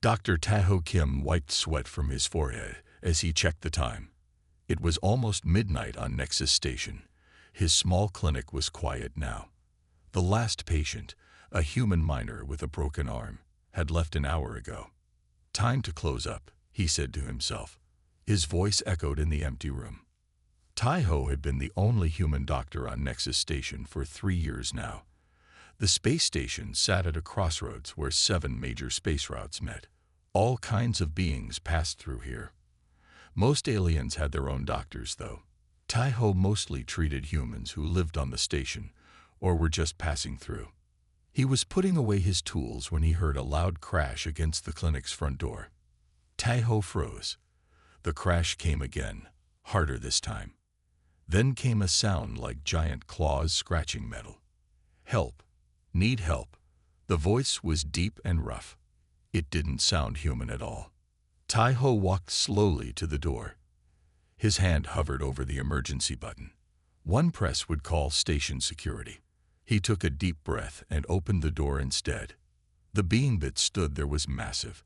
Dr. Taho Kim wiped sweat from his forehead as he checked the time. It was almost midnight on Nexus Station. His small clinic was quiet now. The last patient, a human miner with a broken arm, had left an hour ago. Time to close up, he said to himself. His voice echoed in the empty room. Taho had been the only human doctor on Nexus Station for 3 years now. The space station sat at a crossroads where 7 major space routes met. All kinds of beings passed through here. Most aliens had their own doctors, though. Taho mostly treated humans who lived on the station or were just passing through. He was putting away his tools when he heard a loud crash against the clinic's front door. Taho froze. The crash came again, harder this time. Then came a sound like giant claws scratching metal. Help. Need help. The voice was deep and rough. It didn't sound human at all. Taho walked slowly to the door. His hand hovered over the emergency button. One press would call station security. He took a deep breath and opened the door instead. The being that stood there was massive.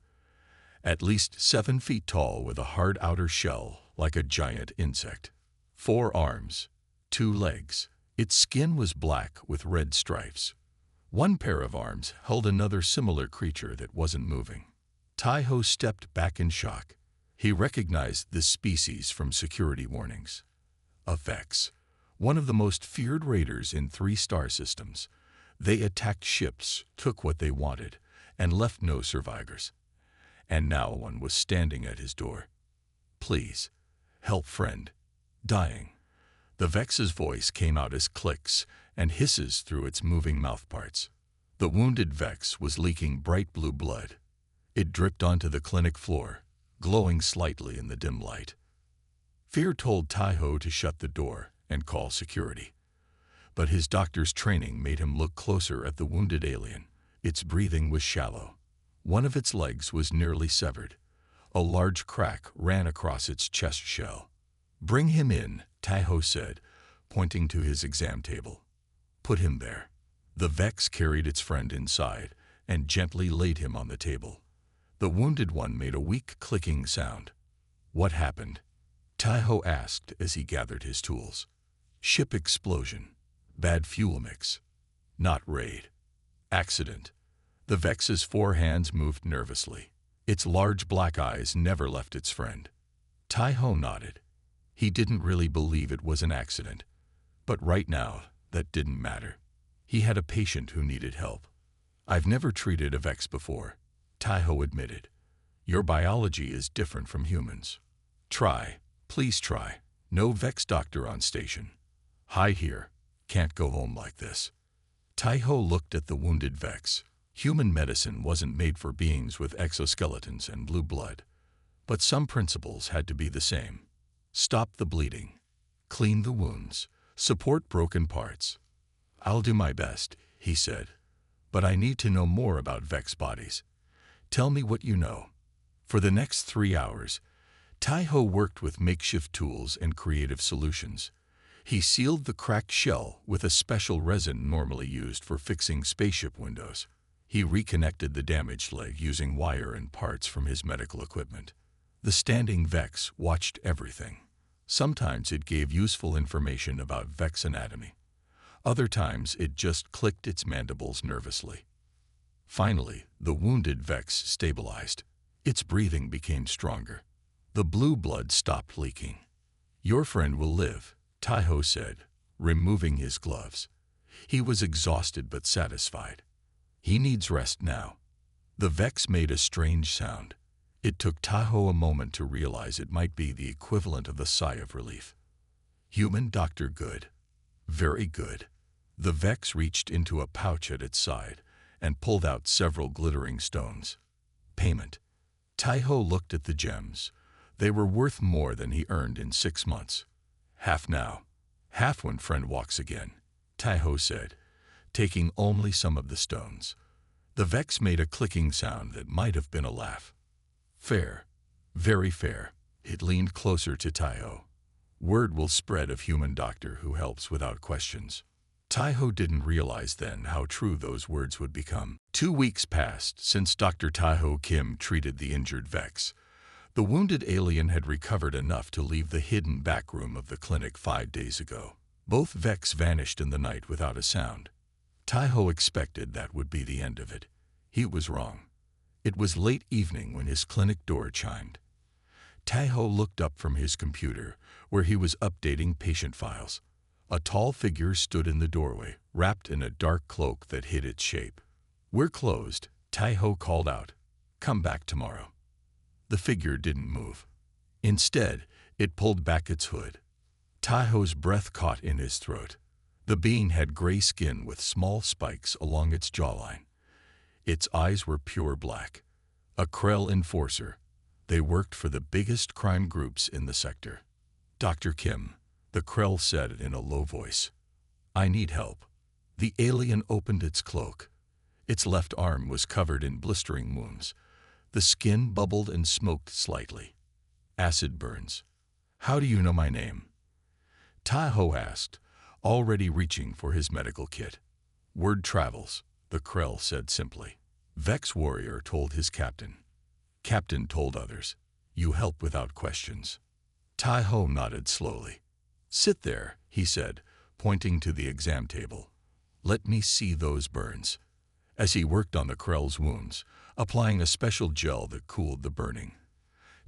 At least 7 feet tall with a hard outer shell like a giant insect. 4 arms, 2 legs. Its skin was black with red stripes. One pair of arms held another similar creature that wasn't moving. Taho stepped back in shock. He recognized this species from security warnings. A Vex, one of the most feared raiders in 3 star systems. They attacked ships, took what they wanted, and left no survivors. And now one was standing at his door. Please, help friend. Dying. The Vex's voice came out as clicks and hisses through its moving mouthparts. The wounded Vex was leaking bright blue blood. It dripped onto the clinic floor, glowing slightly in the dim light. Fear told Taho to shut the door and call security. But his doctor's training made him look closer at the wounded alien. Its breathing was shallow. One of its legs was nearly severed. A large crack ran across its chest shell. Bring him in, Taho said, pointing to his exam table. Put him there. The Vex carried its friend inside and gently laid him on the table. The wounded one made a weak clicking sound. What happened? Taho asked as he gathered his tools. Ship explosion. Bad fuel mix. Not raid. Accident. The Vex's 4 hands moved nervously. Its large black eyes never left its friend. Taho nodded. He didn't really believe it was an accident. But right now, that didn't matter. He had a patient who needed help. I've never treated a Vex before, Taho admitted. Your biology is different from humans. Try. Please try. No Vex doctor on station. Hi here. Can't go home like this. Taho looked at the wounded Vex. Human medicine wasn't made for beings with exoskeletons and blue blood. But some principles had to be the same. Stop the bleeding. Clean the wounds. Support broken parts. I'll do my best, he said. But I need to know more about Vex bodies. Tell me what you know. For the next 3 hours, Taho worked with makeshift tools and creative solutions. He sealed the cracked shell with a special resin normally used for fixing spaceship windows. He reconnected the damaged leg using wire and parts from his medical equipment. The standing Vex watched everything. Sometimes it gave useful information about Vex anatomy. Other times it just clicked its mandibles nervously. Finally, the wounded Vex stabilized. Its breathing became stronger. The blue blood stopped leaking. Your friend will live, Taho said, removing his gloves. He was exhausted but satisfied. He needs rest now. The Vex made a strange sound. It took Taho a moment to realize it might be the equivalent of a sigh of relief. Human doctor good. Very good. The Vex reached into a pouch at its side and pulled out several glittering stones. Payment. Taho looked at the gems. They were worth more than he earned in 6 months. Half now. Half when friend walks again, Taho said, taking only some of the stones. The Vex made a clicking sound that might have been a laugh. Fair. Very fair. It leaned closer to Taho. Word will spread of human doctor who helps without questions. Taiho didn't realize then how true those words would become. 2 weeks passed since Dr. Taiho Kim treated the injured Vex. The wounded alien had recovered enough to leave the hidden back room of the clinic 5 days ago. Both Vex vanished in the night without a sound. Taiho expected that would be the end of it. He was wrong. It was late evening when his clinic door chimed. Taiho looked up from his computer, where he was updating patient files. A tall figure stood in the doorway, wrapped in a dark cloak that hid its shape. "We're closed," Taiho called out. "Come back tomorrow." The figure didn't move. Instead, it pulled back its hood. Taiho's breath caught in his throat. The being had gray skin with small spikes along its jawline. Its eyes were pure black. A Krell enforcer. They worked for the biggest crime groups in the sector. "Dr. Kim," the Krell said in a low voice. "I need help." The alien opened its cloak. Its left arm was covered in blistering wounds. The skin bubbled and smoked slightly. "Acid burns." "How do you know my name?" Taiho asked, already reaching for his medical kit. "Word travels," the Krell said simply. Vex Warrior told his captain. Captain told others. "You help without questions." Taiho nodded slowly. "Sit there," he said, pointing to the exam table. "Let me see those burns." As he worked on the Krell's wounds, applying a special gel that cooled the burning,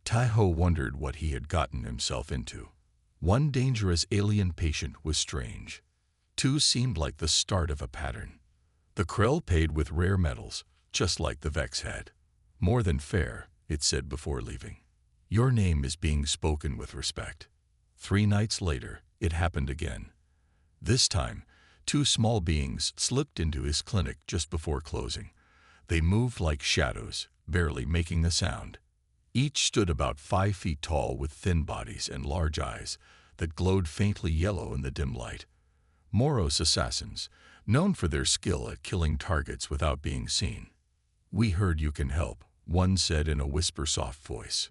Taiho wondered what he had gotten himself into. One dangerous alien patient was strange. Two seemed like the start of a pattern. The Krell paid with rare metals, just like the Vex had. "More than fair," it said before leaving. "Your name is being spoken with respect." 3 nights later, it happened again. This time, 2 small beings slipped into his clinic just before closing. They moved like shadows, barely making a sound. Each stood about 5 feet tall with thin bodies and large eyes that glowed faintly yellow in the dim light. Moros assassins, known for their skill at killing targets without being seen. "We heard you can help," one said in a whisper-soft voice.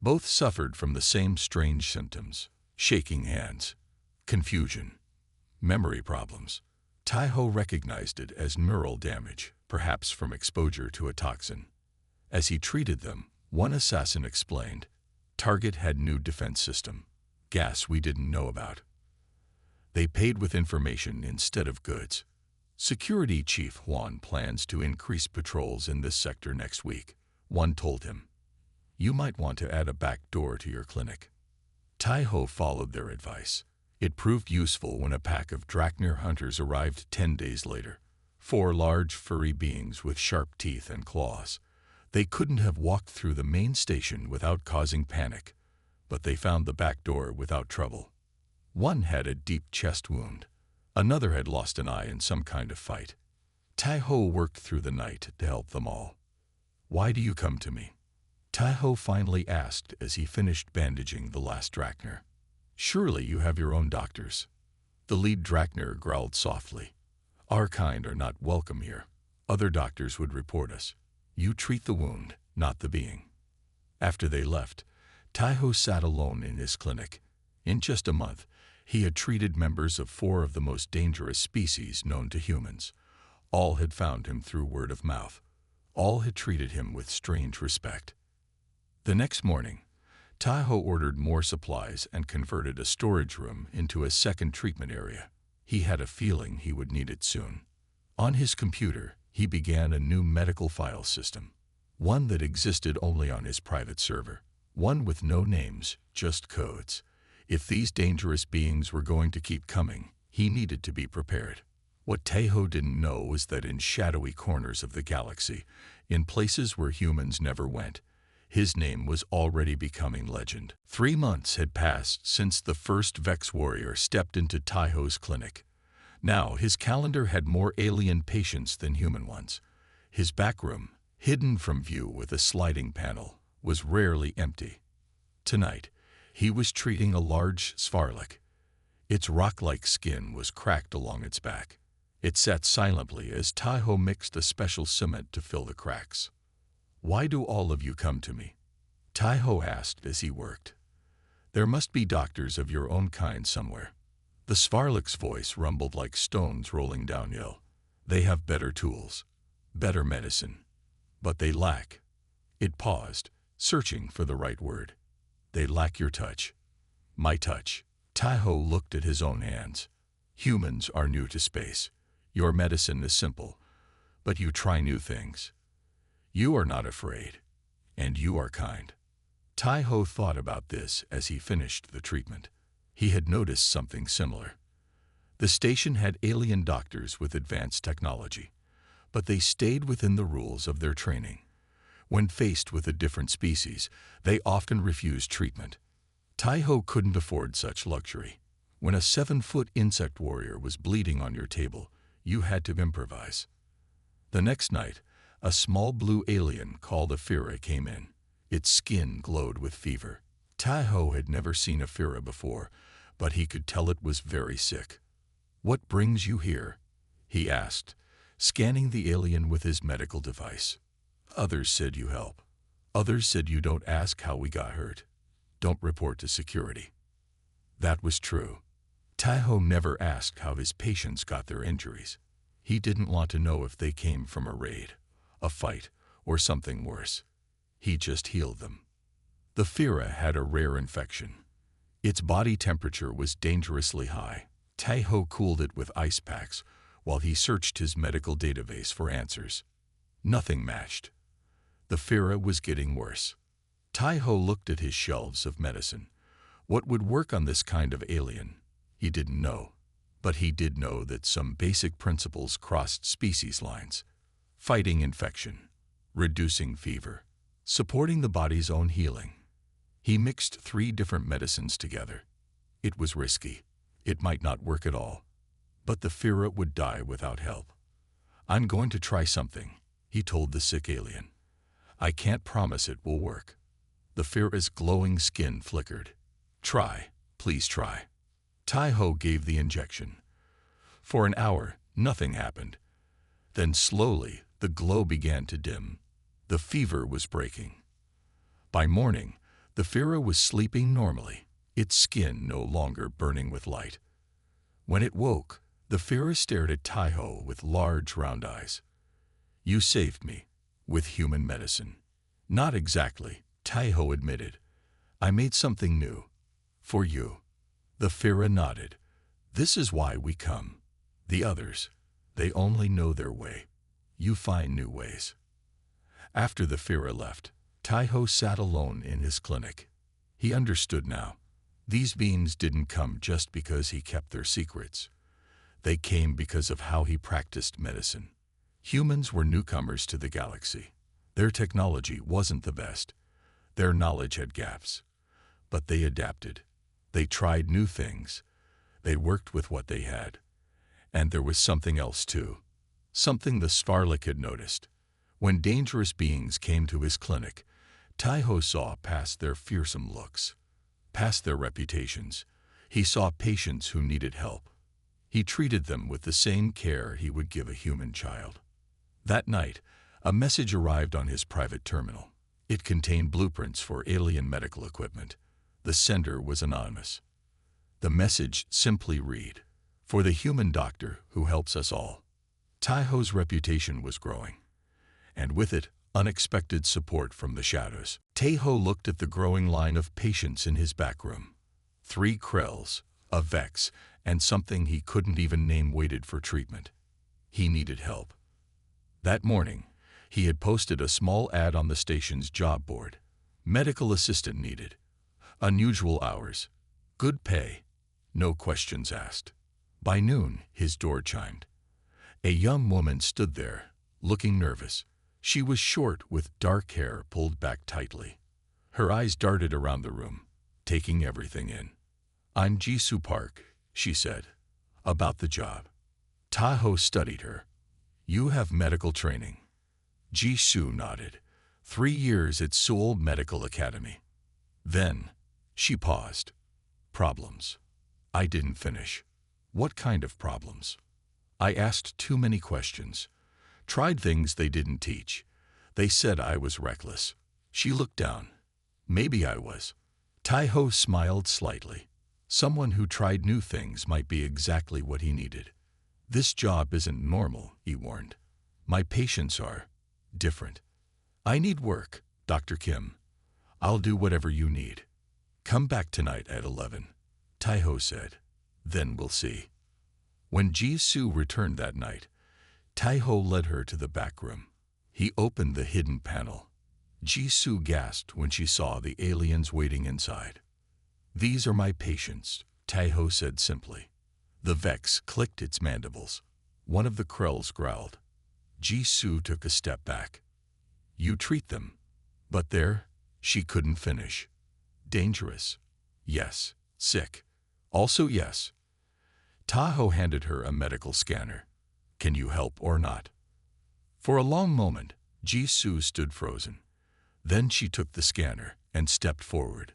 Both suffered from the same strange symptoms: shaking hands, confusion, memory problems. Taiho recognized it as neural damage, perhaps from exposure to a toxin. As he treated them, one assassin explained, "Target had new defense system. Gas we didn't know about." They paid with information instead of goods. "Security Chief Juan plans to increase patrols in this sector next week," one told him. "You might want to add a back door to your clinic." Taiho followed their advice. It proved useful when a pack of Draknir hunters arrived 10 days later. 4 large furry beings with sharp teeth and claws. They couldn't have walked through the main station without causing panic, but they found the back door without trouble. One had a deep chest wound. Another had lost an eye in some kind of fight. Taiho worked through the night to help them all. "Why do you come to me?" Taiho finally asked as he finished bandaging the last Draknir. "Surely you have your own doctors." The lead Draknir growled softly. "Our kind are not welcome here. Other doctors would report us. You treat the wound, not the being." After they left, Taiho sat alone in his clinic. In just a month, he had treated members of 4 of the most dangerous species known to humans. All had found him through word of mouth. All had treated him with strange respect. The next morning, Taiho ordered more supplies and converted a storage room into a second treatment area. He had a feeling he would need it soon. On his computer, he began a new medical file system. One that existed only on his private server. One with no names, just codes. If these dangerous beings were going to keep coming, he needed to be prepared. What Taiho didn't know was that in shadowy corners of the galaxy, in places where humans never went, his name was already becoming legend. 3 months had passed since the first Vex Warrior stepped into Taiho's clinic. Now his calendar had more alien patients than human ones. His back room, hidden from view with a sliding panel, was rarely empty. Tonight, he was treating a large Svarlik. Its rock-like skin was cracked along its back. It sat silently as Taiho mixed a special cement to fill the cracks. "Why do all of you come to me?" Taiho asked as he worked. "There must be doctors of your own kind somewhere." The Svarlik's voice rumbled like stones rolling downhill. They have better tools, better medicine, but they lack. It paused, searching for the right word. They lack your touch. My touch. Taiho looked at his own hands. Humans are new to space. Your medicine is simple, but you try new things. You are not afraid, and you are kind. Taiho thought about this as he finished the treatment. He had noticed something similar. The station had alien doctors with advanced technology, but they stayed within the rules of their training. When faced with a different species, they often refused treatment. Taiho couldn't afford such luxury. When a 7-foot insect warrior was bleeding on your table, you had to improvise. The next night, a small blue alien called a Fira came in. Its skin glowed with fever. Taiho had never seen a Fira before, but he could tell it was very sick. "What brings you here?" he asked, scanning the alien with his medical device. "Others said you help. Others said you don't ask how we got hurt. Don't report to security." That was true. Taiho never asked how his patients got their injuries. He didn't want to know if they came from a raid, a fight, or something worse. He just healed them. The Fira had a rare infection. Its body temperature was dangerously high. Taiho cooled it with ice packs while he searched his medical database for answers. Nothing matched. The Fira was getting worse. Taiho looked at his shelves of medicine. What would work on this kind of alien? He didn't know. But he did know that some basic principles crossed species lines. Fighting infection, reducing fever, supporting the body's own healing. He mixed 3 different medicines together. It was risky. It might not work at all. But the Fira would die without help. "I'm going to try something," he told the sick alien. "I can't promise it will work." The Fira's glowing skin flickered. "Try, please try." Taiho gave the injection. For an hour, nothing happened. Then slowly, the glow began to dim. The fever was breaking. By morning, the Fira was sleeping normally, its skin no longer burning with light. When it woke, the Fira stared at Taiho with large round eyes. "You saved me, with human medicine." "Not exactly," Taiho admitted. "I made something new. For you." The Fira nodded. "This is why we come. The others, they only know their way. You find new ways." After the Fira left, Taiho sat alone in his clinic. He understood now. These beings didn't come just because he kept their secrets. They came because of how he practiced medicine. Humans were newcomers to the galaxy. Their technology wasn't the best. Their knowledge had gaps. But they adapted. They tried new things. They worked with what they had. And there was something else too. Something the Svarlik had noticed. When dangerous beings came to his clinic, Taiho saw past their fearsome looks, past their reputations. He saw patients who needed help. He treated them with the same care he would give a human child. That night, a message arrived on his private terminal. It contained blueprints for alien medical equipment. The sender was anonymous. The message simply read, "For the human doctor who helps us all." Taiho's reputation was growing, and with it, unexpected support from the shadows. Taiho looked at the growing line of patients in his back room. 3 Krells, a Vex, and something he couldn't even name waited for treatment. He needed help. That morning, he had posted a small ad on the station's job board. Medical assistant needed. Unusual hours. Good pay. No questions asked. By noon, his door chimed. A young woman stood there, looking nervous. She was short with dark hair pulled back tightly. Her eyes darted around the room, taking everything in. "I'm Jisoo Park," she said. "About the job." Taiho studied her. "You have medical training." Jisoo nodded. 3 years at Seoul Medical Academy. Then, she paused. "Problems." I didn't finish. "What kind of problems?" I asked too many questions. Tried things they didn't teach. They said I was reckless. She looked down. Maybe I was. Taiho smiled slightly. Someone who tried new things might be exactly what he needed. This job isn't normal, he warned. My patients are different. I need work, Dr. Kim. I'll do whatever you need. Come back tonight at 11, Taiho said. Then we'll see. When Ji-soo returned that night, Taiho led her to the back room. He opened the hidden panel. Ji-soo gasped when she saw the aliens waiting inside. These are my patients, Taiho said simply. The Vex clicked its mandibles. One of the Krells growled. Ji-soo took a step back. You treat them. But there, she couldn't finish. Dangerous. Yes. Sick. Also yes. Taiho handed her a medical scanner. Can you help or not? For a long moment, Ji-soo stood frozen. Then she took the scanner and stepped forward.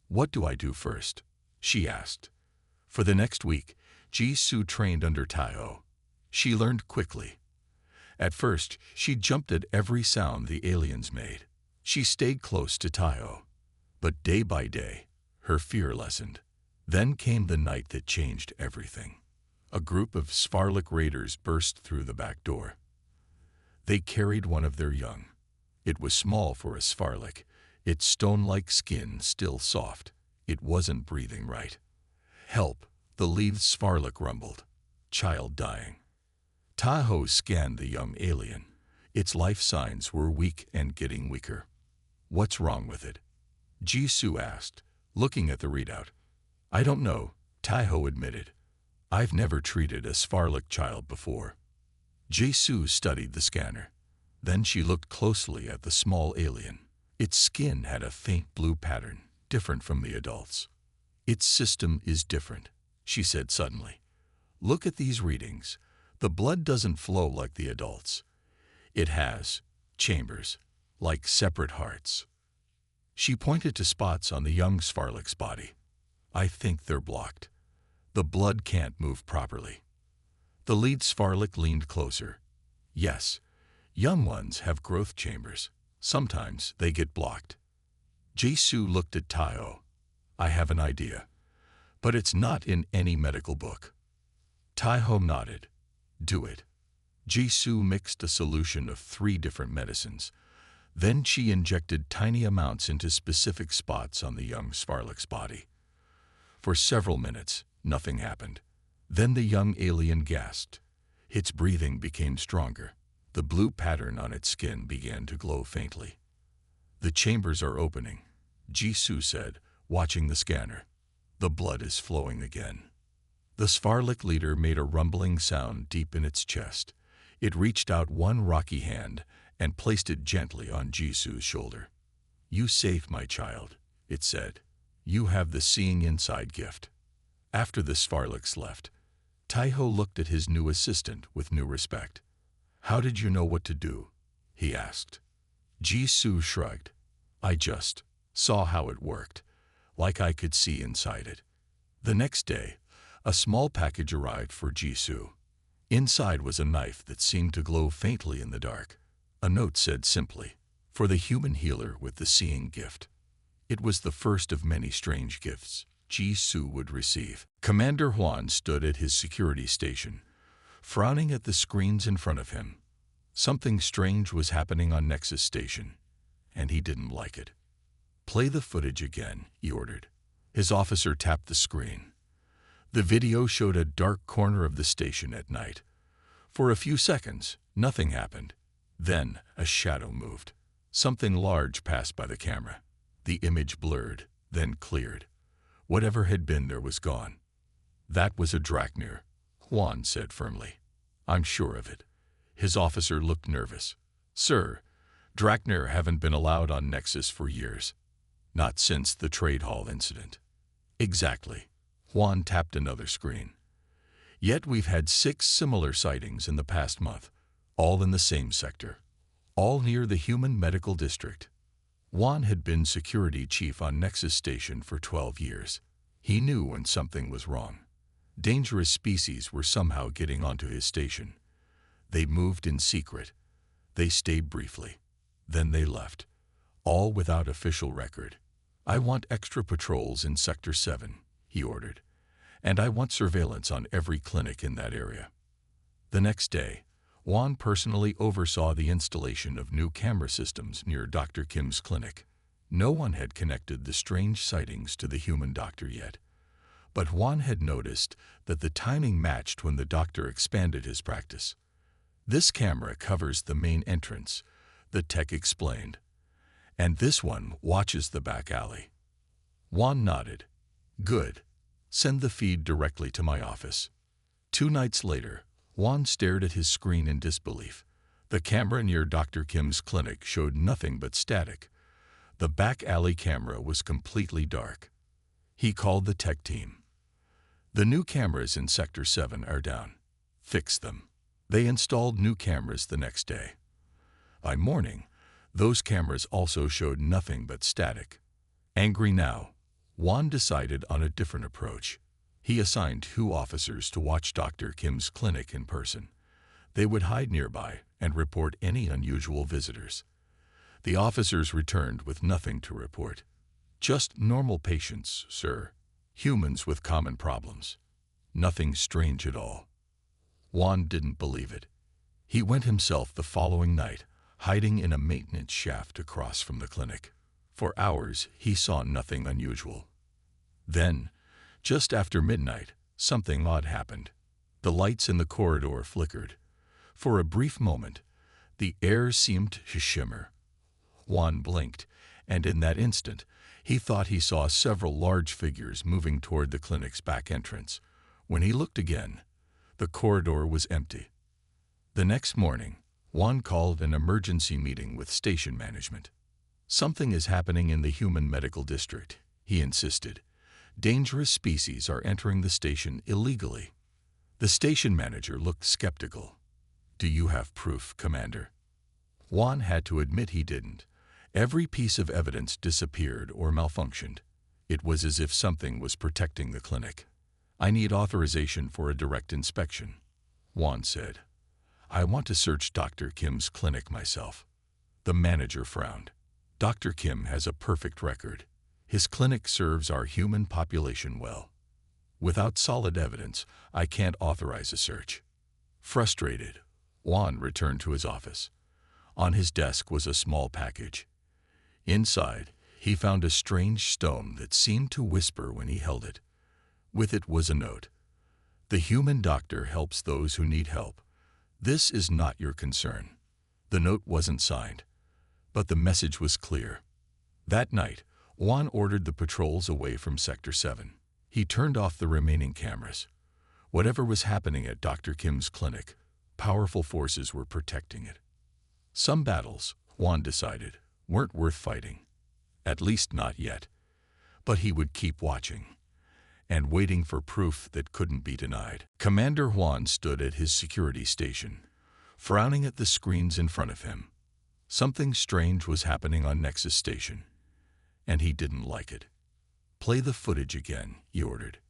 What do I do first? She asked. For the next week, Ji-soo trained under Taiho. She learned quickly. At first, she jumped at every sound the aliens made. She stayed close to Taiho. But day by day, her fear lessened. Then came the night that changed everything. A group of Svarlik raiders burst through the back door. They carried one of their young. It was small for a Svarlik, its stone-like skin still soft. It wasn't breathing right. Help, the lead Svarlik rumbled. Child dying. Taiho scanned the young alien. Its life signs were weak and getting weaker. What's wrong with it? Ji-soo asked, looking at the readout. I don't know, Taiho admitted. I've never treated a Svarlik child before. Ji-soo studied the scanner. Then she looked closely at the small alien. Its skin had a faint blue pattern, different from the adults. Its system is different, she said suddenly. Look at these readings. The blood doesn't flow like the adults. It has chambers, like separate hearts. She pointed to spots on the young Svarlik's body. I think they're blocked. The blood can't move properly. The lead Svarlik leaned closer. Yes, young ones have growth chambers. Sometimes they get blocked. Ji-soo looked at Taiho. I have an idea, but it's not in any medical book. Taiho nodded. Do it. Ji-soo mixed a solution of 3 different medicines. Then she injected tiny amounts into specific spots on the young Svarlik's body. For several minutes, nothing happened. Then the young alien gasped. Its breathing became stronger. The blue pattern on its skin began to glow faintly. The chambers are opening, Ji-soo said, watching the scanner. The blood is flowing again. The Svarlik leader made a rumbling sound deep in its chest. It reached out one rocky hand and placed it gently on Ji-soo's shoulder. You saved my child, it said. You have the seeing inside gift. After the Svarliks left, Taiho looked at his new assistant with new respect. How did you know what to do? He asked. Ji-soo shrugged. I just saw how it worked, like I could see inside it. The next day, a small package arrived for Ji-soo. Inside was a knife that seemed to glow faintly in the dark. A note said simply, for the human healer with the seeing gift. It was the first of many strange gifts Ji-soo would receive. Commander Hwan stood at his security station, frowning at the screens in front of him. Something strange was happening on Nexus Station, and he didn't like it. Play the footage again, he ordered. His officer tapped the screen. The video showed a dark corner of the station at night. For a few seconds, nothing happened. Then a shadow moved. Something large passed by the camera. The image blurred, then cleared. Whatever had been there was gone. That was a Draknir, Hwan said firmly. I'm sure of it. His officer looked nervous. Sir, Draknir haven't been allowed on Nexus for years. Not since the trade hall incident. Exactly. Hwan tapped another screen. Yet we've had 6 similar sightings in the past month, all in the same sector, all near the Human Medical District. Hwan had been security chief on Nexus Station for 12 years. He knew when something was wrong. Dangerous species were somehow getting onto his station. They moved in secret. They stayed briefly. Then they left, all without official record. I want extra patrols in Sector 7, he ordered, "and I want surveillance on every clinic in that area." The next day, Juan personally oversaw the installation of new camera systems near Dr. Kim's clinic. No one had connected the strange sightings to the human doctor yet, but Juan had noticed that the timing matched when the doctor expanded his practice. "This camera covers the main entrance," the tech explained, "and this one watches the back alley." Juan nodded. "Good. Send the feed directly to my office." 2 nights later, Juan stared at his screen in disbelief. The camera near Dr. Kim's clinic showed nothing but static. The back alley camera was completely dark. He called the tech team. "The new cameras in Sector 7 are down. Fix them." They installed new cameras the next day. By morning, those cameras also showed nothing but static. Angry now, Juan decided on a different approach. He assigned 2 officers to watch Dr. Kim's clinic in person. They would hide nearby and report any unusual visitors. The officers returned with nothing to report. "Just normal patients, sir. Humans with common problems. Nothing strange at all." Juan didn't believe it. He went himself the following night, hiding in a maintenance shaft across from the clinic. For hours, he saw nothing unusual. Then, just after midnight, something odd happened. The lights in the corridor flickered. For a brief moment, the air seemed to shimmer. Juan blinked, and in that instant, he thought he saw several large figures moving toward the clinic's back entrance. When he looked again, the corridor was empty. The next morning, Juan called an emergency meeting with station management. "Something is happening in the human medical district," he insisted. "Dangerous species are entering the station illegally." The station manager looked skeptical. "Do you have proof, Commander?" Juan had to admit he didn't. Every piece of evidence disappeared or malfunctioned. It was as if something was protecting the clinic. "I need authorization for a direct inspection," Juan said. "I want to search Dr. Kim's clinic myself." The manager frowned. "Dr. Kim has a perfect record. His clinic serves our human population well. Without solid evidence, I can't authorize a search." Frustrated, Juan returned to his office. On his desk was a small package. Inside, he found a strange stone that seemed to whisper when he held it. With it was a note. "The human doctor helps those who need help. This is not your concern." The note wasn't signed, but the message was clear. That night, Juan ordered the patrols away from Sector 7. He turned off the remaining cameras. Whatever was happening at Dr. Kim's clinic, powerful forces were protecting it. Some battles, Juan decided, weren't worth fighting. At least not yet. But he would keep watching and waiting for proof that couldn't be denied. Commander Juan stood at his security station, frowning at the screens in front of him. Something strange was happening on Nexus Station, and he didn't like it. "Play the footage again," he ordered.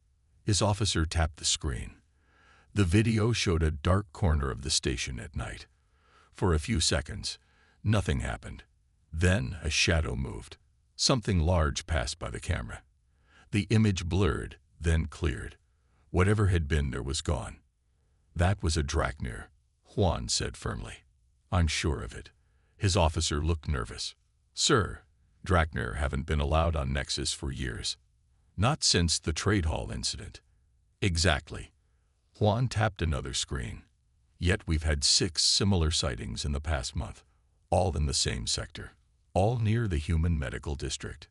His officer tapped the screen. The video showed a dark corner of the station at night. For a few seconds, nothing happened. Then a shadow moved. Something large passed by the camera. The image blurred, then cleared. Whatever had been there was gone. "That was a Drachnir," Juan said firmly. "I'm sure of it." His officer looked nervous. "Sir, Drachnir haven't been allowed on Nexus for years." "Not since the trade hall incident." "Exactly." Juan tapped another screen. "Yet we've had 6 similar sightings in the past month, all in the same sector, all near the human medical district."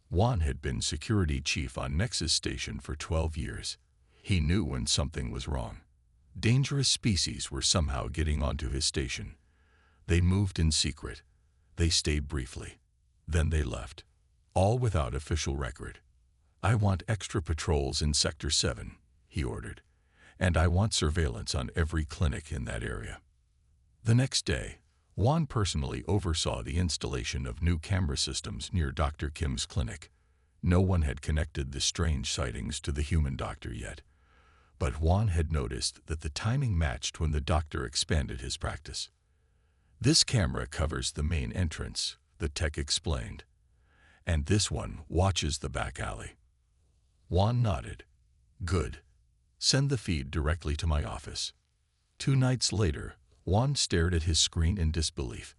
Juan had been security chief on Nexus Station for 12 years. He knew when something was wrong. Dangerous species were somehow getting onto his station. They moved in secret. They stayed briefly. Then they left, all without official record. "I want extra patrols in Sector 7, he ordered, "and I want surveillance on every clinic in that area." The next day, Juan personally oversaw the installation of new camera systems near Dr. Kim's clinic. No one had connected the strange sightings to the human doctor yet, but Juan had noticed that the timing matched when the doctor expanded his practice. "This camera covers the main entrance," the tech explained, "and this one watches the back alley." Juan nodded. Good. Send the feed directly to my office. 2 nights later, Juan stared at his screen in disbelief.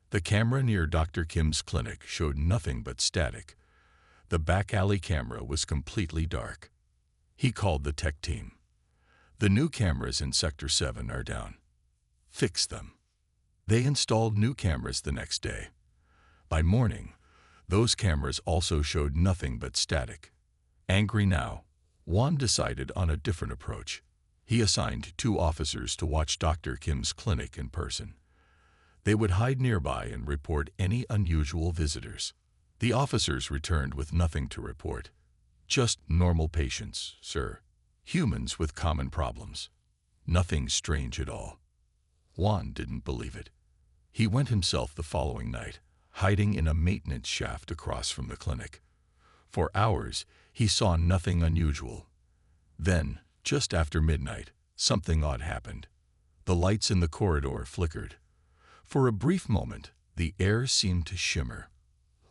The camera near Dr. Kim's clinic showed nothing but static. The back alley camera was completely dark. He called the tech team. The new cameras in Sector 7 are down. Fix them. They installed new cameras the next day. By morning, those cameras also showed nothing but static. Angry now, Juan decided on a different approach. He assigned 2 officers to watch Dr. Kim's clinic in person. They would hide nearby and report any unusual visitors. The officers returned with nothing to report. Just normal patients, sir. Humans with common problems. Nothing strange at all. Juan didn't believe it. He went himself the following night, hiding in a maintenance shaft across from the clinic. For hours, he saw nothing unusual. Then, just after midnight, something odd happened. The lights in the corridor flickered. For a brief moment, the air seemed to shimmer.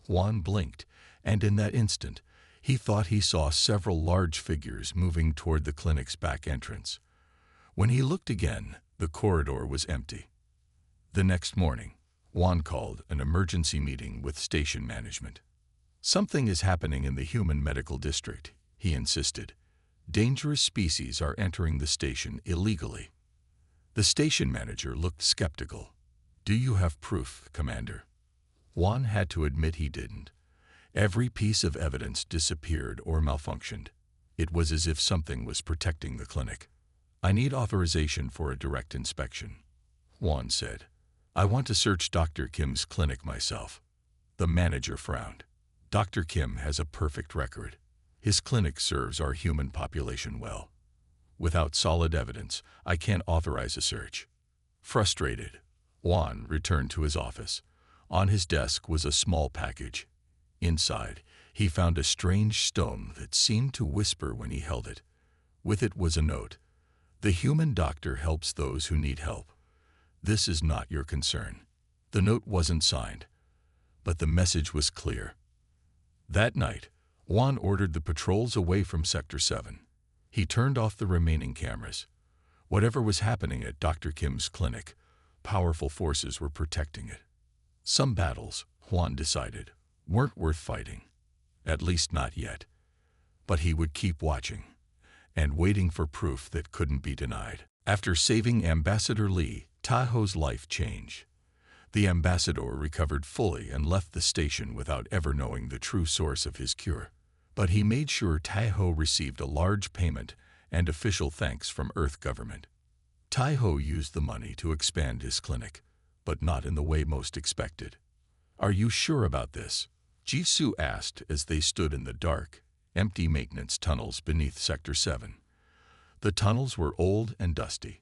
Juan blinked, and in that instant, he thought he saw several large figures moving toward the clinic's back entrance. When he looked again, the corridor was empty. The next morning, Juan called an emergency meeting with station management. Something is happening in the human medical district, he insisted. Dangerous species are entering the station illegally. The station manager looked skeptical. Do you have proof, Commander? Juan had to admit he didn't. Every piece of evidence disappeared or malfunctioned. It was as if something was protecting the clinic. I need authorization for a direct inspection, Juan said. I want to search Dr. Kim's clinic myself. The manager frowned. Dr. Kim has a perfect record. His clinic serves our human population well. Without solid evidence, I can't authorize a search. Frustrated, Juan returned to his office. On his desk was a small package. Inside, he found a strange stone that seemed to whisper when he held it. With it was a note. The human doctor helps those who need help. This is not your concern. The note wasn't signed, but the message was clear. That night, Juan ordered the patrols away from Sector 7. He turned off the remaining cameras. Whatever was happening at Dr. Kim's clinic, powerful forces were protecting it. Some battles, Juan decided, weren't worth fighting. At least not yet. But he would keep watching, and waiting for proof that couldn't be denied. After saving Ambassador Lee, Tahoe's life changed. The ambassador recovered fully and left the station without ever knowing the true source of his cure. But he made sure Tahoe received a large payment and official thanks from Earth government. Tahoe used the money to expand his clinic, but not in the way most expected. Are you sure about this? Jisoo asked as they stood in the dark, empty maintenance tunnels beneath Sector 7. The tunnels were old and dusty.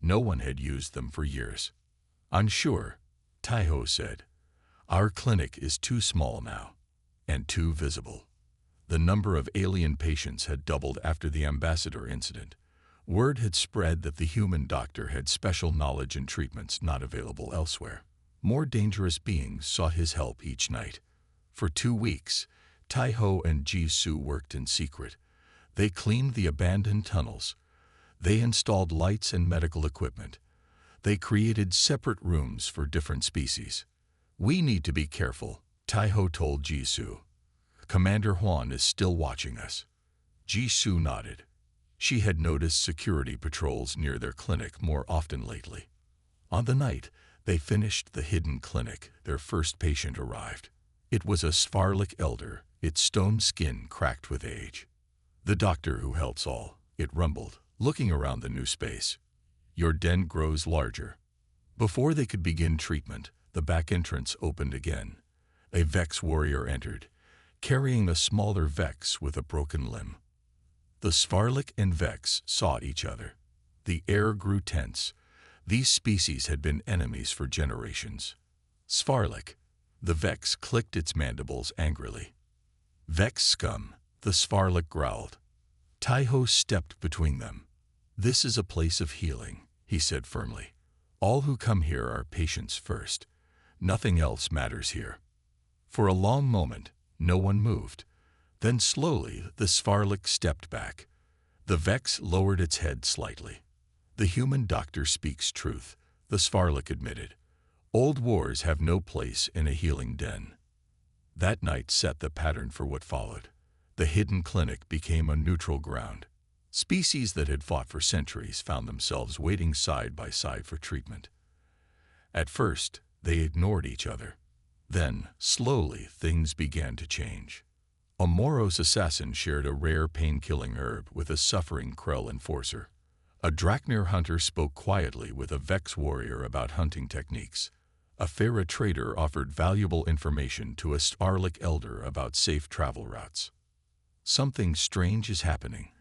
No one had used them for years. Unsure, Tahoe said. Our clinic is too small now, and too visible. The number of alien patients had doubled after the ambassador incident. Word had spread that the human doctor had special knowledge and treatments not available elsewhere. More dangerous beings sought his help each night. For 2 weeks, Tahoe and Jisoo worked in secret. They cleaned the abandoned tunnels. They installed lights and medical equipment. They created separate rooms for different species. We need to be careful, Tahoe told Jisoo. Commander Juan is still watching us. Jisoo nodded. She had noticed security patrols near their clinic more often lately. On the night they finished the hidden clinic, their first patient arrived. It was a Svarlik elder, its stone skin cracked with age. The doctor who helps all, it rumbled, looking around the new space. Your den grows larger. Before they could begin treatment, the back entrance opened again. A Vex warrior entered, carrying a smaller Vex with a broken limb. The Svarlik and Vex saw each other. The air grew tense. These species had been enemies for generations. Svarlik, the Vex clicked its mandibles angrily. Vex scum, the Svarlik growled. Tahoe stepped between them. This is a place of healing, he said firmly. All who come here are patients first. Nothing else matters here. For a long moment, no one moved. Then slowly the Svarlik stepped back. The Vex lowered its head slightly. "The human doctor speaks truth," the Svarlik admitted. "Old wars have no place in a healing den." That night set the pattern for what followed. The hidden clinic became a neutral ground. Species that had fought for centuries found themselves waiting side by side for treatment. At first, they ignored each other. Then, slowly, things began to change. A Moros assassin shared a rare pain-killing herb with a suffering Krell enforcer. A Draknir hunter spoke quietly with a Vex warrior about hunting techniques. A Farah trader offered valuable information to a Svarlik elder about safe travel routes. "Something strange is happening,"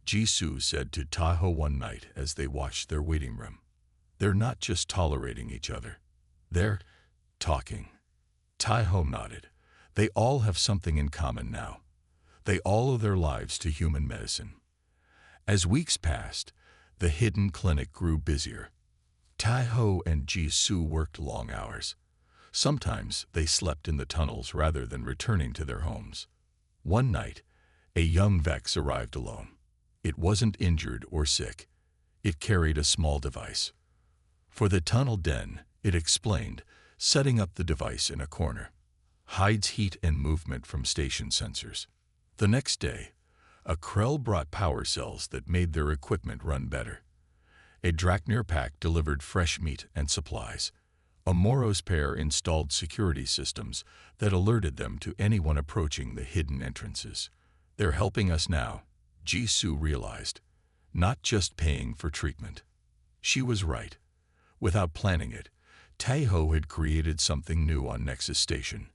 Jisoo said to Tahoe one night as they watched their waiting room. "They're not just tolerating each other. They're talking." Tahoe nodded. "They all have something in common now. They all owe their lives to human medicine." As weeks passed, the hidden clinic grew busier. Tahoe and Jisoo worked long hours. Sometimes they slept in the tunnels rather than returning to their homes. One night, a young Vex arrived alone. It wasn't injured or sick. It carried a small device. "For the tunnel den," it explained, setting up the device in a corner. "Hides heat and movement from station sensors." The next day, a Krell brought power cells that made their equipment run better. A Draknir pack delivered fresh meat and supplies. A Moros pair installed security systems that alerted them to anyone approaching the hidden entrances. "They're helping us now," Jisoo realized, "not just paying for treatment." She was right. Without planning it, Tahoe had created something new on Nexus Station.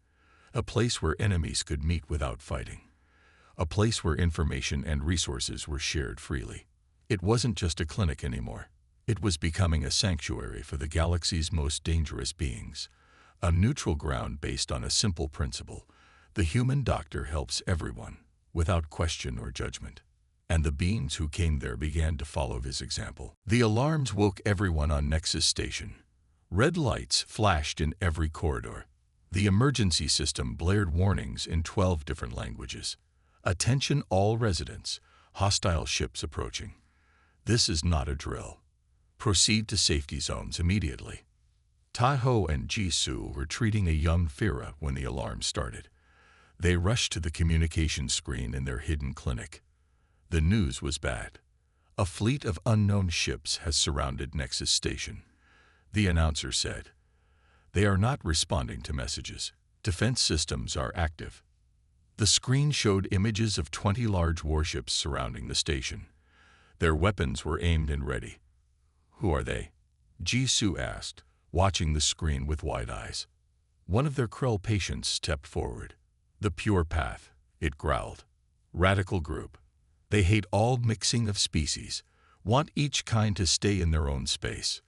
A place where enemies could meet without fighting. A place where information and resources were shared freely. It wasn't just a clinic anymore. It was becoming a sanctuary for the galaxy's most dangerous beings. A neutral ground based on a simple principle. The human doctor helps everyone, without question or judgment. And the beings who came there began to follow his example. The alarms woke everyone on Nexus Station. Red lights flashed in every corridor. The emergency system blared warnings in 12 different languages. "Attention all residents, hostile ships approaching. This is not a drill. Proceed to safety zones immediately." Tahoe and Jisoo were treating a young Farah when the alarm started. They rushed to the communication screen in their hidden clinic. The news was bad. "A fleet of unknown ships has surrounded Nexus Station," the announcer said. "They are not responding to messages. Defense systems are active." The screen showed images of 20 large warships surrounding the station. Their weapons were aimed and ready. "Who are they?" Jisoo asked, watching the screen with wide eyes. One of their Krell patients stepped forward. "The Pure Path," it growled. "Radical group. They hate all mixing of species, want each kind to stay in their own space."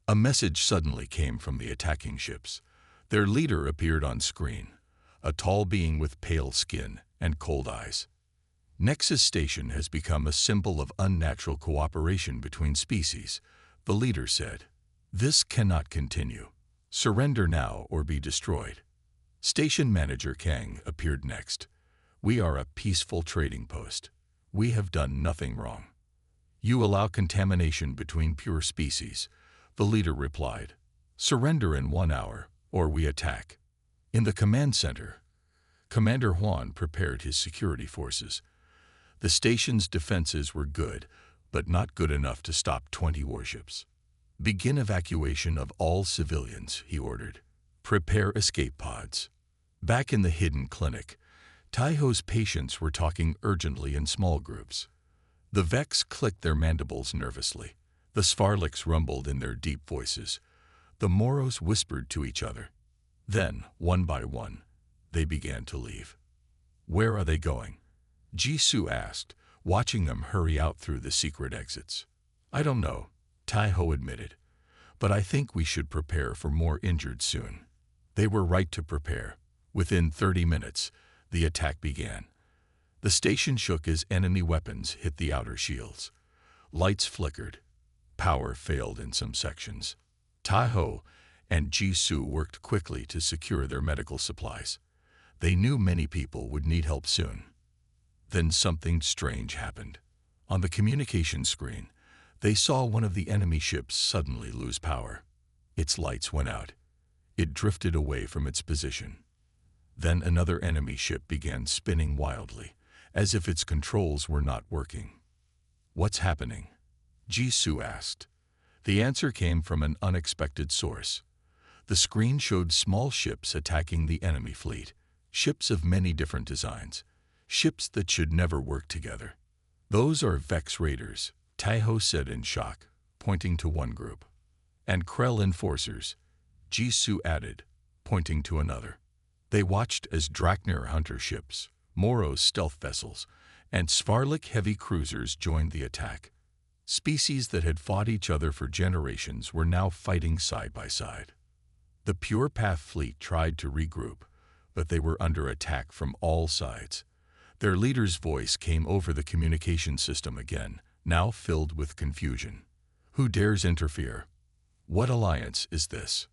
A message suddenly came from the attacking ships. Their leader appeared on screen, a tall being with pale skin and cold eyes. "Nexus Station has become a symbol of unnatural cooperation between species," the leader said. "This cannot continue. Surrender now or be destroyed." Station Manager Kang appeared next. "We are a peaceful trading post. We have done nothing wrong." "You allow contamination between pure species," the leader replied. "Surrender in 1 hour, or we attack." In the command center, Commander Juan prepared his security forces. The station's defenses were good, but not good enough to stop 20 warships. "Begin evacuation of all civilians," he ordered. "Prepare escape pods." Back in the hidden clinic, Tahoe's patients were talking urgently in small groups. The Vex clicked their mandibles nervously. The Svarliks rumbled in their deep voices. The Moros whispered to each other. Then, one by one, they began to leave. "Where are they going?" Jisoo asked, watching them hurry out through the secret exits. "I don't know," Tahoe admitted, "but I think we should prepare for more injured soon." They were right to prepare. Within 30 minutes, the attack began. The station shook as enemy weapons hit the outer shields. Lights flickered. Power failed in some sections. Tahoe and Jisoo worked quickly to secure their medical supplies. They knew many people would need help soon. Then something strange happened. On the communication screen, they saw one of the enemy ships suddenly lose power. Its lights went out. It drifted away from its position. Then another enemy ship began spinning wildly, as if its controls were not working. "What's happening?" Jisoo asked. The answer came from an unexpected source. The screen showed small ships attacking the enemy fleet, ships of many different designs, ships that should never work together. "Those are Vex raiders," Taeho said in shock, pointing to one group. "And Krell enforcers," Jisoo added, pointing to another. They watched as Draknir hunter ships, Moros stealth vessels, and Svarlik heavy cruisers joined the attack. Species that had fought each other for generations were now fighting side by side. The Pure Path fleet tried to regroup, but they were under attack from all sides. Their leader's voice came over the communication system again, now filled with confusion. "Who dares interfere? What alliance is this?"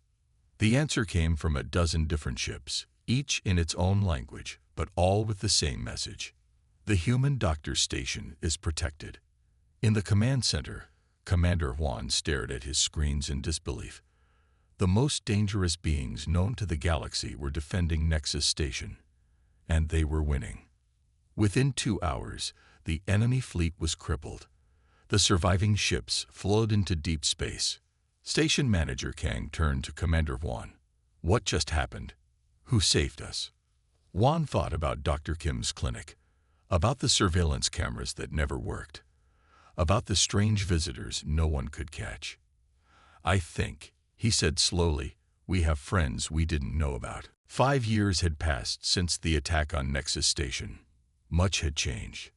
The answer came from a dozen different ships, each in its own language, but all with the same message. "The human doctor station is protected." In the command center, Commander Juan stared at his screens in disbelief. The most dangerous beings known to the galaxy were defending Nexus Station, and they were winning. Within 2 hours, the enemy fleet was crippled. The surviving ships flowed into deep space. Station Manager Kang turned to Commander Juan. "What just happened? Who saved us?" Juan thought about Dr. Kim's clinic, about the surveillance cameras that never worked, about the strange visitors no one could catch. "I think," he said slowly, "we have friends we didn't know about." 5 years had passed since the attack on Nexus Station. Much had changed.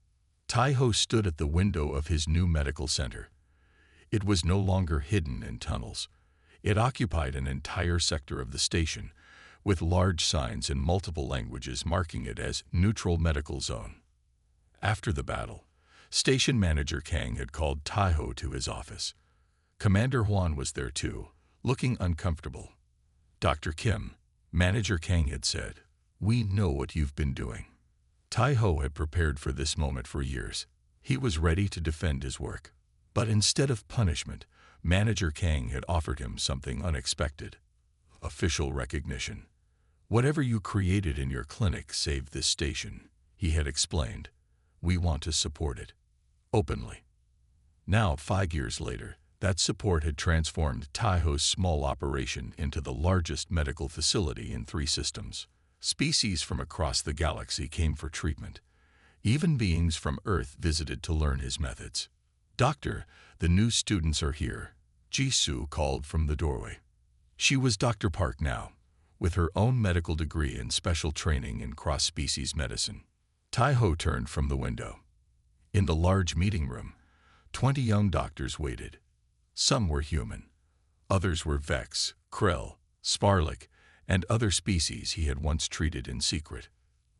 Taeho stood at the window of his new medical center. It was no longer hidden in tunnels. It occupied an entire sector of the station, with large signs in multiple languages marking it as Neutral Medical Zone. After the battle, Station Manager Kang had called Taeho to his office. Commander Juan was there too, looking uncomfortable. "Dr. Kim," Manager Kang had said, "we know what you've been doing." Taeho had prepared for this moment for years. He was ready to defend his work. But instead of punishment, Manager Kang had offered him something unexpected: official recognition. "Whatever you created in your clinic saved this station," he had explained. "We want to support it. Openly." Now, 5 years later, that support had transformed Taeho's small operation into the largest medical facility in 3 systems. Species from across the galaxy came for treatment. Even beings from Earth visited to learn his methods. "Doctor, the new students are here," Jisoo called from the doorway. She was Dr. Park now, with her own medical degree and special training in cross-species medicine. Taeho turned from the window. In the large meeting room, 20 young doctors waited. Some were human. Others were Vex, Krell, Svarlik, and other species he had once treated in secret.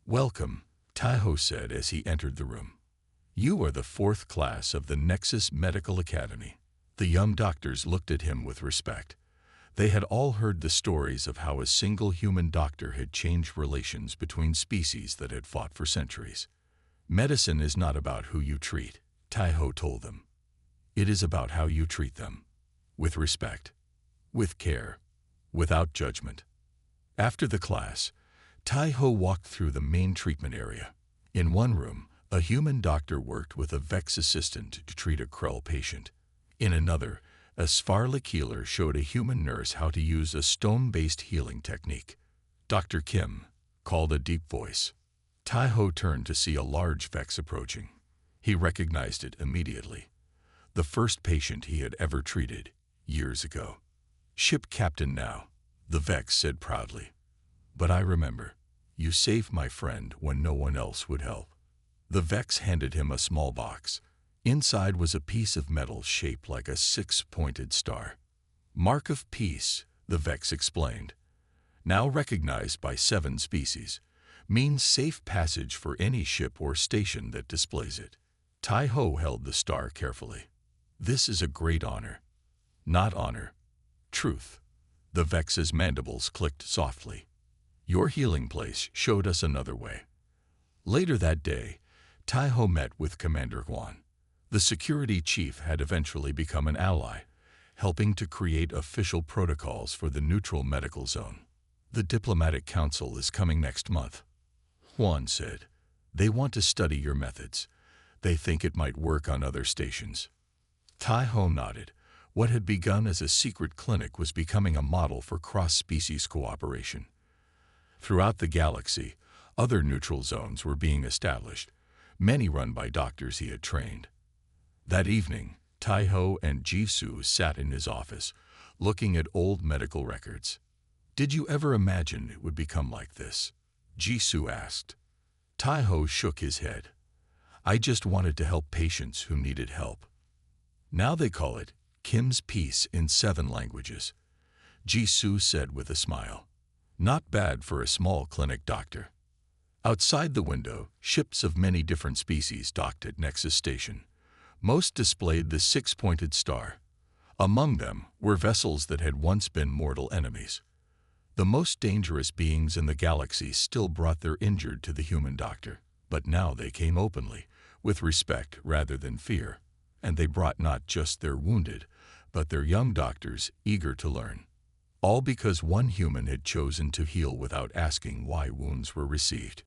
"Welcome," Taeho said as he entered the room. "You are the 4th class of the Nexus Medical Academy." The young doctors looked at him with respect. They had all heard the stories of how a single human doctor had changed relations between species that had fought for centuries. "Medicine is not about who you treat," Taeho told them. "It is about how you treat them. With respect. With care. Without judgment." After the class, Taeho walked through the main treatment area. In one room, a human doctor worked with a Vex assistant to treat a Krell patient. In another, a Svarlik healer showed a human nurse how to use a stone-based healing technique. "Dr. Kim," called a deep voice. Taeho turned to see a large Vex approaching. He recognized it immediately. The first patient he had ever treated, years ago. "Ship captain now," the Vex said proudly. "But I remember. You saved my friend when no one else would help." The Vex handed him a small box. Inside was a piece of metal shaped like a 6-pointed star. "Mark of Peace," the Vex explained. "Now recognized by 7 species. Means safe passage for any ship or station that displays it." Taeho held the star carefully. "This is a great honor." "Not honor. Truth." The Vex's mandibles clicked softly. "Your healing place showed us another way." Later that day, Tai-ho met with Commander Huan. The security chief had eventually become an ally, helping to create official protocols for the neutral medical zone. The diplomatic council is coming next month, Huan said. They want to study your methods. They think it might work on other stations. Tai-ho nodded. What had begun as a secret clinic was becoming a model for cross-species cooperation. Throughout the galaxy, other neutral zones were being established, many run by doctors he had trained. That evening, Tai-ho and Jisoo sat in his office, looking at old medical records. Did you ever imagine it would become like this? Jisoo asked. Tai-ho shook his head. I just wanted to help patients who needed help. Now they call it Kim's Peace in 7 languages, Jisoo said with a smile. Not bad for a small clinic doctor. Outside the window, ships of many different species docked at Nexus Station. Most displayed the 6-pointed star. Among them were vessels that had once been mortal enemies. The most dangerous beings in the galaxy still brought their injured to the human doctor, but now they came openly, with respect rather than fear, and they brought not just their wounded, but their young doctors eager to learn. All because one human had chosen to heal without asking why wounds were received.